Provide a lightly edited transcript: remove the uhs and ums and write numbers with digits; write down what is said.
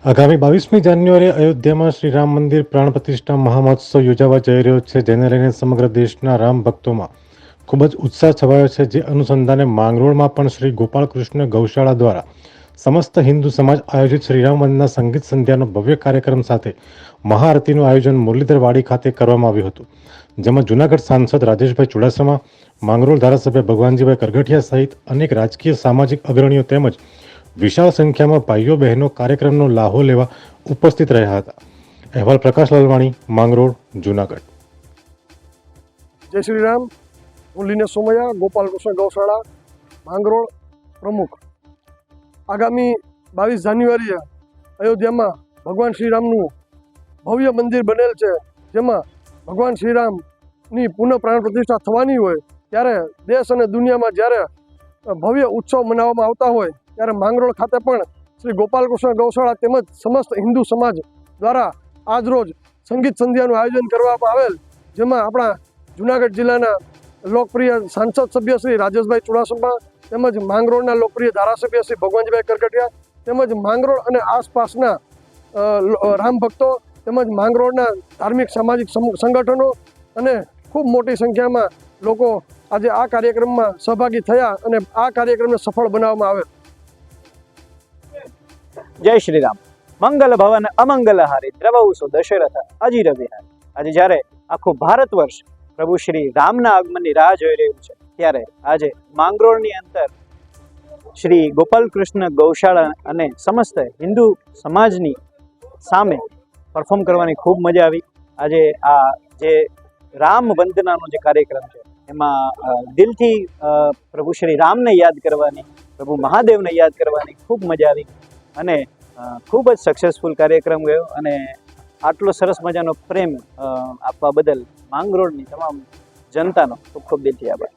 આગામી 22મી જાન્યુઆરીએ અયોધ્યામાં શ્રી રામ મંદિર પ્રાણ પ્રતિષ્ઠા મહામહોત્સવ યોજાવા જઈ રહ્યો છે, જેને લઈને સમગ્ર દેશના રામ ભક્તોમાં ખૂબ જ ઉત્સાહ છવાયો છે. જે અનુસંધાને માંગરોળમાં પણ શ્રી ગોપાલકૃષ્ણ ગૌશાળા દ્વારા સમસ્ત હિન્દુ સમાજ આયોજિત શ્રીરામ વંદના સંગીત સંધ્યાનો ભવ્ય કાર્યક્રમ સાથે મહાઆરતીનું આયોજન મુરલીધરવાડી ખાતે કરવામાં આવ્યું હતું, જેમાં જૂનાગઢ સાંસદ રાજેશભાઈ ચુડાસમા, માંગરોળ ધારાસભ્ય ભગવાનજીભાઈ કરગઠિયા સહિત અનેક રાજકીય સામાજિક અગ્રણીઓ તેમજ વિશાળ સંખ્યામાં ભાઈઓ બહેનો કાર્યક્રમનો લાહો લેવા ઉપસ્થિત રહ્યા હતા. અહેવાલ પ્રકાશ લાલવાણી, માંગરોળ, જૂનાગઢ. જય શ્રી રામ. હું લીનેશ સોમૈયા, ગોપાલકૃષ્ણ ગૌશાળા, માંગરોળ પ્રમુખ. આગામી 22 જાન્યુઆરીએ અયોધ્યામાં ભગવાન શ્રીરામનું ભવ્ય મંદિર બનેલ છે, જેમાં ભગવાન શ્રીરામની પુનઃ પ્રાણ પ્રતિષ્ઠા થવાની હોય ત્યારે દેશ અને દુનિયામાં જ્યારે ભવ્ય ઉત્સવ મનાવવામાં આવતા હોય ત્યારે માંગરોળ ખાતે પણ શ્રી ગોપાલકૃષ્ણ ગૌશાળા તેમજ સમસ્ત હિન્દુ સમાજ દ્વારા આજરોજ સંગીત સંધ્યાનું આયોજન કરવામાં આવેલ, જેમાં આપણા જૂનાગઢ જિલ્લાના લોકપ્રિય સાંસદ સભ્ય શ્રી રાજેશભાઈ ચુડાસમા તેમજ માંગરોળના લોકપ્રિય ધારાસભ્ય શ્રી ભગવાનજીભાઈ કરગઠિયા તેમજ માંગરોળ અને આસપાસના રામ ભક્તો તેમજ માંગરોળના ધાર્મિક સામાજિક સંગઠનો અને ખૂબ મોટી સંખ્યામાં લોકો આજે આ કાર્યક્રમમાં સહભાગી થયા અને આ કાર્યક્રમને સફળ બનાવવામાં આવેલ. જય શ્રી રામ. મંગલ ભવન અમંગલ હારી દ્રવઉસો દશરથ અજીર વિહાર. આજે જ્યારે આખું ભારત વર્ષ પ્રભુ શ્રી રામના આગમનની રાહ જોઈ રહ્યું છે, ત્યારે આજે માંગરોળની અંદર શ્રી ગોપાલકૃષ્ણ ગૌશાળા અને સમસ્ત હિન્દુ સમાજની સામે પરફોર્મ કરવાની ખૂબ મજા આવી. આજે આ જે રામ વંદનાનો જે કાર્યક્રમ છે એમાં દિલથી પ્રભુ શ્રી રામને યાદ કરવાની, પ્રભુ મહાદેવને યાદ કરવાની ખૂબ મજા આવી અને ખૂબ જ સક્સેસફુલ કાર્યક્રમ ગયો. અને આટલો સરસ મજાનો પ્રેમ આપવા બદલ માંગરોળની તમામ જનતાનો ખૂબ ખૂબ દિલથી આભાર.